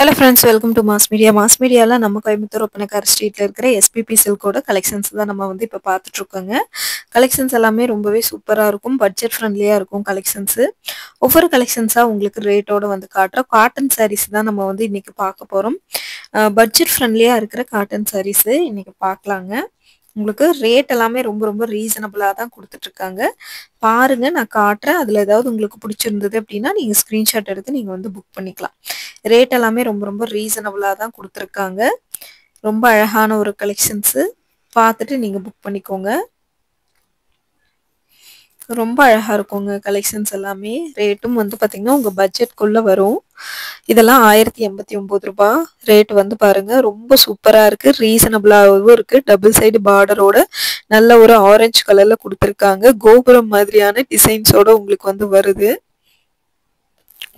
Hello friends, welcome to Mass Media. Mass Media la நம்ம கோயம்புத்தூர் ஒப்பனக்கார ஸ்ட்ரீட்ல இருக்கிற SPP சில்கோட கலெக்ஷன்ஸ் தான் நம்ம வந்து இப்ப பார்த்துட்டு இருக்கோங்க. கலெக்ஷன்ஸ் எல்லாமே ரொம்பவே சூப்பரா இருக்கும். பட்ஜெட் ஃப்ரெண்ட்லியா இருக்கும் கலெக்ஷன்ஸ். ஒவ்வொரு கலெக்ஷன்ஸா உங்களுக்கு ரேட்டோட வந்து காட்டுறோம். காட்டன் சாரீஸ் தான் நம்ம வந்து இன்னைக்கு பார்க்க போறோம். பட்ஜெட் ஃப்ரெண்ட்லியா இருக்கிற காட்டன் சாரீஸ் இன்னைக்கு பார்க்கலாங்க. உங்களுக்கு ரேட் எல்லாமே ரொம்ப ரொம்ப ரீசனபிளா தான் கொடுத்துட்டு இருக்காங்க. பாருங்க, நான் காட்டுறேன். அதுல ஏதாவது உங்களுக்கு பிடிச்சிருந்தது அப்படின்னா நீங்க ஸ்கிரீன்ஷாட் எடுத்து நீங்க வந்து புக் பண்ணிக்கலாம். ரேட் எல்லாமே ரொம்ப ரொம்ப ரீசனபிளா தான் கொடுத்துருக்காங்க. ரொம்ப அழகான ஒரு கலெக்ஷன்ஸ். பார்த்துட்டு நீங்க புக் பண்ணிக்கோங்க. ரொம்ப அழகா இருக்குங்க கலெக்ஷன்ஸ் எல்லாமே. ரேட்டும் வந்து பாத்தீங்கன்னா உங்க பட்ஜெட்குள்ள வரும். இதெல்லாம் 1089 ரூபாய். ரேட் வந்து பாருங்க ரொம்ப சூப்பரா இருக்கு. ரீசனபிளாவும் இருக்கு. டபுள் சைடு பார்டரோட நல்ல ஒரு ஆரஞ்சு கலர்ல கொடுத்துருக்காங்க. கோபுரம் மாதிரியான டிசைன்ஸோட உங்களுக்கு வந்து வருது.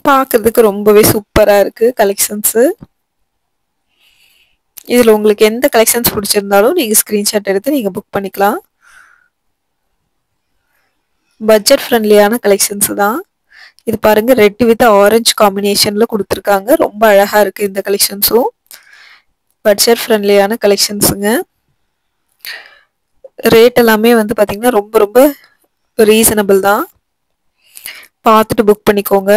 பார்க்கிறதுக்கு ரொம்பவே சூப்பரா இருக்கு கலெக்ஷன்ஸ். இதுல உங்களுக்கு எந்த கலெக்ஷன்ஸ் பிடிச்சிருந்தாலும் நீங்க ஸ்கிரீன்ஷாட் எடுத்து நீங்க புக் பண்ணிக்கலாம். பட்ஜெட் ஃப்ரெண்ட்லியான கலெக்ஷன்ஸ் தான். இது பாருங்க, ரெட் வித் ஆரஞ்சு காம்பினேஷன்ல கொடுத்துருக்காங்க. ரொம்ப அழகா இருக்கு இந்த கலெக்ஷன்ஸும். பட்ஜெட் ஃப்ரெண்ட்லியான கலெக்ஷன்ஸுங்க. ரேட் எல்லாமே வந்து பாத்தீங்கன்னா ரொம்ப ரொம்ப ரீசனபிள் தான். பார்த்துட்டு புக் பண்ணிக்கோங்க.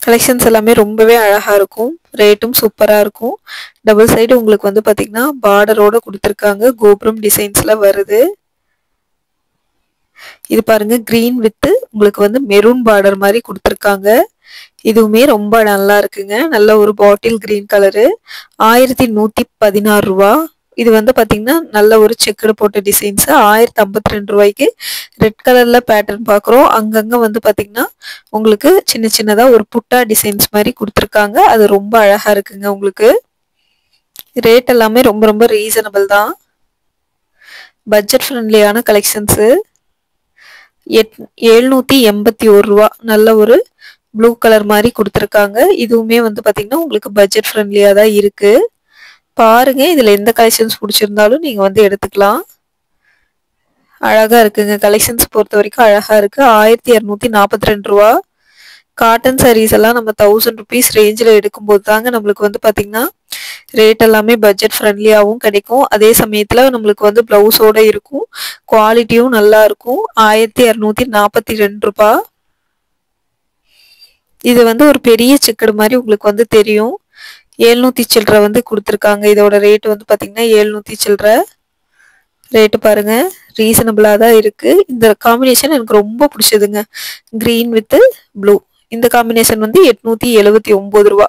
கலெக்ஷன்ஸ் எல்லாமே ரொம்பவே அழகா இருக்கும். ரேட்டும் சூப்பரா இருக்கும். டபுள் சைடு உங்களுக்கு வந்து பாத்தீங்கன்னா பார்டரோட கொடுத்துருக்காங்க. கோபுரம் டிசைன்ஸ்ல வருது. இது பாருங்க, கிரீன் வித் உங்களுக்கு வந்து மெரூன் பார்டர் மாதிரி கொடுத்துருக்காங்க. இதுவுமே ரொம்ப நல்லா இருக்குங்க. நல்ல ஒரு பாட்டில் கிரீன் கலரு. 1116 ரூபா. இது வந்து பாத்தீங்கன்னா நல்ல ஒரு செக்குடு போட்ட டிசைன்ஸ். 1052 ரூபாய்க்கு ரெட் கலர்ல பேட்டர்ன் பாக்குறோம். அங்கங்க வந்து பாத்தீங்கன்னா உங்களுக்கு சின்ன சின்னதா ஒரு புட்டா டிசைன்ஸ் மாதிரி கொடுத்துருக்காங்க. அது ரொம்ப அழகா இருக்குங்க. உங்களுக்கு ரேட் எல்லாமே ரொம்ப ரொம்ப ரீசனபிள் தான். பட்ஜெட் ஃப்ரெண்ட்லியான கலெக்ஷன்ஸ். 781 ரூபா. நல்ல ஒரு ப்ளூ கலர் மாதிரி கொடுத்துருக்காங்க. இதுவுமே வந்து பாத்தீங்கன்னா உங்களுக்கு பட்ஜெட் ஃப்ரெண்ட்லியா தான் இருக்கு. பாருங்க, இதுல எந்த கலெக்ஷன்ஸ் பிடிச்சிருந்தாலும் நீங்க வந்து எடுத்துக்கலாம். அழகா இருக்குங்க. கலெக்ஷன்ஸ் பொறுத்த வரைக்கும் அழகா இருக்கு. 1242 ரூபா. காட்டன் சாரீஸ் எல்லாம் நம்ம 1000 ருபீஸ் ரேஞ்சில் எடுக்கும்போது தாங்க நம்மளுக்கு வந்து பாத்தீங்கன்னா ரேட் எல்லாமே பட்ஜெட் ஃப்ரெண்ட்லியாவும் கிடைக்கும். அதே சமயத்துல நம்மளுக்கு வந்து பிளவுஸோட இருக்கும். குவாலிட்டியும் நல்லா இருக்கும். 1242 ரூபாய். இது வந்து ஒரு பெரிய செக்குடு மாதிரி உங்களுக்கு வந்து தெரியும். 700 சில்லற வந்து கொடுத்துருக்காங்க. இதோட ரேட் வந்து பாத்தீங்கன்னா 700 சில்லற. ரேட்டு பாருங்க, ரீசனபிளா தான் இருக்கு. இந்த காம்பினேஷன் எனக்கு ரொம்ப பிடிச்சதுங்க. Green with blue. இந்த காம்பினேஷன் வந்து 879 ரூபா.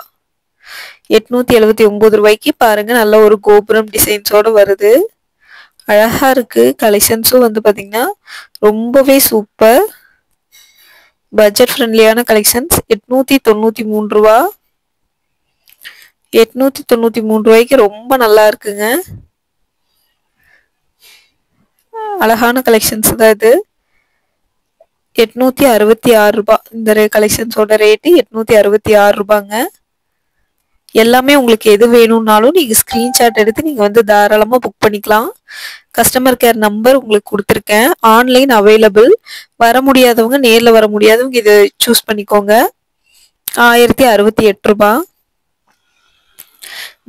879 ரூபாய்க்கு பாருங்க நல்ல ஒரு கோபுரம் டிசைன்ஸோட வருது. அழகா இருக்கு. கலெக்ஷன்ஸும் வந்து பாத்தீங்கன்னா ரொம்பவே சூப்பர். பட்ஜெட் ஃப்ரெண்ட்லியான கலெக்ஷன்ஸ். 893 ரூபா. 893 ரூபாய்க்கு ரொம்ப நல்லா இருக்குங்க. அழகான கலெக்ஷன்ஸ் தான் இது. 866 ரூபாய். இந்த கலெக்ஷன்ஸோட ரேட்டு 866 ரூபாங்க. எல்லாமே உங்களுக்கு எது வேணும்னாலும் நீங்க ஸ்கிரீன்ஷாட் எடுத்து நீங்க வந்து தாராளமா புக் பண்ணிக்கலாம். கஸ்டமர் கேர் நம்பர் உங்களுக்கு கொடுத்துருக்கேன். Online available. வர முடியாதவங்க, நேர்ல வர முடியாதவங்க இதை சூஸ் பண்ணிக்கோங்க. 1068 ரூபாய்.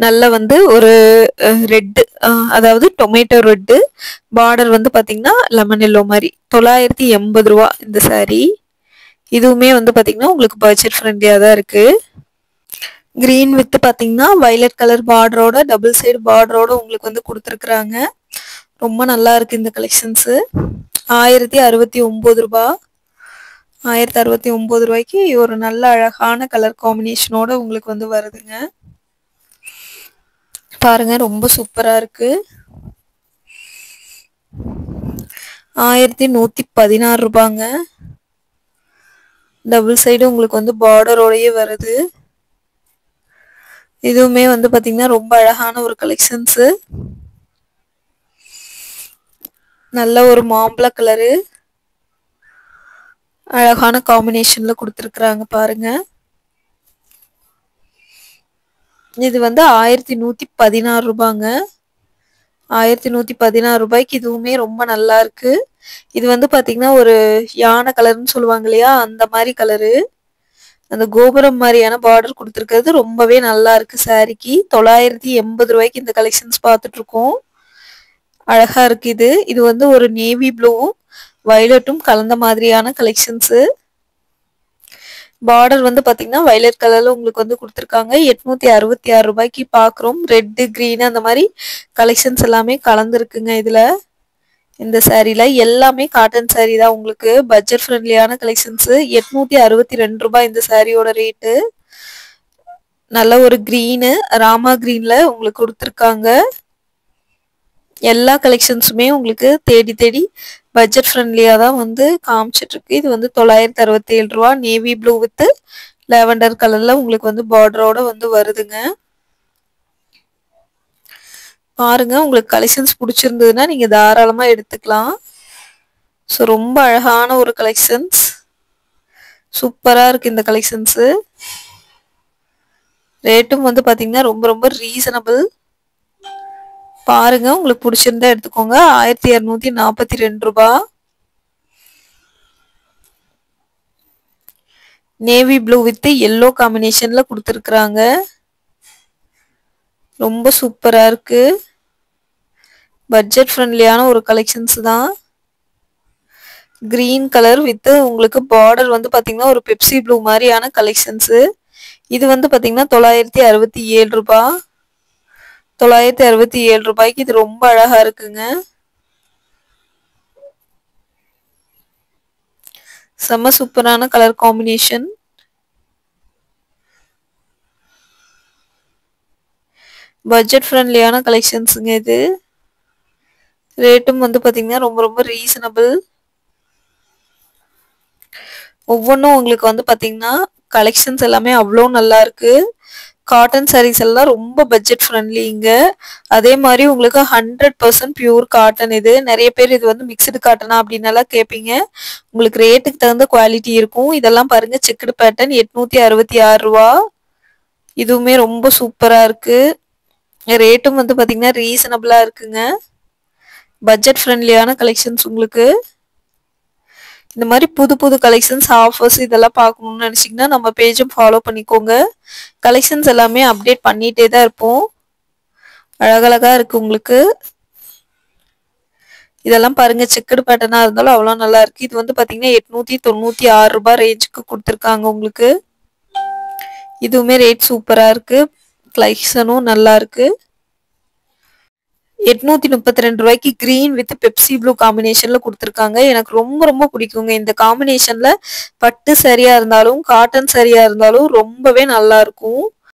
நல்ல வந்து ஒரு ரெட், அதாவது டொமேட்டோ ரெட்டு பார்டர் வந்து பாத்தீங்கன்னா லெமன் எல்லோ மாதிரி. 980 ரூபா இந்த சாரி. இதுவுமே வந்து பாத்தீங்கன்னா உங்களுக்கு பட்ஜெட் ஃப்ரெண்ட்லியா தான் இருக்கு. கிரீன் வித் பாத்தீங்கன்னா வயலட் கலர் பார்டரோட டபுள் சைடு பார்டரோட உங்களுக்கு வந்து கொடுத்துருக்காங்க. ரொம்ப நல்லா இருக்கு இந்த கலெக்ஷன்ஸ். 1069 ரூபாய். 1069 ரூபாய்க்கு ஒரு நல்ல அழகான கலர் காம்பினேஷனோட உங்களுக்கு வந்து வருதுங்க. பாருங்க, ரொம்ப சூப்பரா இருக்கு. 1116 ரூபாங்க. டபுள் சைடு உங்களுக்கு வந்து பார்டரோடயே வருது. இதுவுமே வந்து பாத்தீங்கன்னா ரொம்ப அழகான ஒரு கலெக்ஷன்ஸ். நல்ல ஒரு மாம்பழ கலரு அழகான காம்பினேஷன்ல கொடுத்துருக்காங்க பாருங்க. இது வந்து 1116 ரூபாங்க. 1116 ரூபாய்க்கு இதுவுமே ரொம்ப நல்லா இருக்கு. இது வந்து பாத்தீங்கன்னா ஒரு யானை கலர்னு சொல்லுவாங்க இல்லையா, அந்த மாதிரி கலரு. அந்த கோபுரம் மாதிரியான பார்டர் கொடுத்துருக்கிறது ரொம்பவே நல்லா இருக்கு. சாரிக்கு 980 ரூபாய்க்கு இந்த கலெக்ஷன்ஸ் பார்த்துட்டு இருக்கோம். அழகா இருக்கு இது. இது வந்து ஒரு நேவி ப்ளூவும் வயலட்டும் கலந்த மாதிரியான கலெக்ஷன்ஸ். பார்டர் வந்து பாத்தீங்கன்னா வயலட் கலர்ல உங்களுக்கு வந்து கொடுத்துருக்காங்க. 866 ரூபாய்க்கு பாக்குறோம். ரெட் கிரீன் அந்த மாதிரி கலெக்ஷன்ஸ் எல்லாமே கலந்துருக்குங்க இதுல. இந்த சாரீல எல்லாமே காட்டன் சாரீ தான். உங்களுக்கு பட்ஜெட் ஃப்ரெண்ட்லியான கலெக்ஷன்ஸ். 862 ரூபாய் இந்த சாரியோட ரேட்டு. நல்ல ஒரு கிரீனு ராமா கிரீன்ல உங்களுக்கு கொடுத்துருக்காங்க. எல்லா கலெக்ஷன்ஸுமே உங்களுக்கு தேடி தேடி பட்ஜெட் ஃப்ரெண்ட்லியா தான் வந்து காமிச்சிட்டு இருக்கு. இது வந்து 967 ரூபா. நேவி ப்ளூ வித் லாவெண்டர் கலர்ல உங்களுக்கு வந்து பார்டரோட வந்து வருதுங்க. பாருங்க, உங்களுக்கு கலெக்ஷன்ஸ் பிடிச்சிருந்ததுன்னா நீங்க தாராளமா எடுத்துக்கலாம். ஸோ ரொம்ப அழகான ஒரு கலெக்ஷன்ஸ். சூப்பரா இருக்கு இந்த கலெக்ஷன்ஸ். ரேட்டும் வந்து பாத்தீங்கன்னா ரொம்ப ரொம்ப ரீசனபிள். பாருங்க, உங்களுக்கு பிடிச்சிருந்தா எடுத்துக்கோங்க. 1242 ரூபாய். நேவி ப்ளூ வித் எல்லோ காம்பினேஷன்ல கொடுத்துருக்குறாங்க. ரொம்ப சூப்பரா இருக்கு. பட்ஜெட் ஃப்ரெண்ட்லியான ஒரு கலெக்ஷன்ஸ் தான். கிரீன் கலர் வித் உங்களுக்கு பார்டர் வந்து பாத்தீங்கன்னா ஒரு பெப்சி ப்ளூ மாதிரியான கலெக்ஷன்ஸ். இது வந்து பாத்தீங்கன்னா 967 ரூபாய். 967 ரூபாய்க்கு இது ரொம்ப அழகா இருக்குங்க. செம்ம சூப்பரான கலர் காம்பினேஷன். பட்ஜெட் ஃப்ரெண்ட்லியான கலெக்ஷன்ஸுங்க இது. ரேட்டும் வந்து பாத்தீங்கன்னா ரொம்ப ரொம்ப ரீசனபிள். ஒவ்வொன்றும் உங்களுக்கு வந்து பாத்தீங்கன்னா கலெக்ஷன்ஸ் எல்லாமே அவ்வளோ நல்லா இருக்கு. காட்டன் சாரீஸ் எல்லாம் ரொம்ப பட்ஜெட் ஃப்ரெண்ட்லிங்க. அதே மாதிரி உங்களுக்கு 100% பியூர் காட்டன். இது நிறைய பேர் இது வந்து மிக்சடு காட்டனா அப்படின்னு எல்லாம் கேட்பீங்க. உங்களுக்கு ரேட்டுக்கு தகுந்த குவாலிட்டி இருக்கும். இதெல்லாம் பாருங்க, செக்குடு பேட்டர்ன் 866 ரூபா. இதுவுமே ரொம்ப சூப்பரா இருக்கு. ரேட்டும் வந்து பாத்தீங்கன்னா ரீசனபிளா இருக்குங்க. பட்ஜெட் ஃப்ரெண்ட்லியான கலெக்ஷன்ஸ். உங்களுக்கு இந்த மாதிரி புது புது கலெக்ஷன்ஸ் ஆஃபர்ஸ் இதெல்லாம் பார்க்கணும்னு நினைச்சீங்கன்னா நம்ம பேஜும் ஃபாலோ பண்ணிக்கோங்க. கலெக்ஷன்ஸ் எல்லாமே அப்டேட் பண்ணிட்டே தான் இருப்போம். அழகழகா இருக்கு உங்களுக்கு. இதெல்லாம் பாருங்க, செக்குடு பேட்டர்னா இருந்தாலும் அவ்வளோ நல்லா இருக்கு. இது வந்து பாத்தீங்கன்னா 896 ரூபாய் ரேஞ்சுக்கு கொடுத்துருக்காங்க உங்களுக்கு. இதுவுமே ரேட் சூப்பரா இருக்கு. கலெக்ஷனும் நல்லா இருக்கு. 832 ரூபாய்க்கு கிரீன் வித் பெப்சி ப்ளூ காம்பினேஷன்ல கொடுத்துருக்காங்க. எனக்கு ரொம்ப ரொம்ப பிடிக்குங்க இந்த காம்பினேஷன்ல. பட்டு சரியா இருந்தாலும் காட்டன் சரியா இருந்தாலும் ரொம்பவே நல்லா இருக்கும்.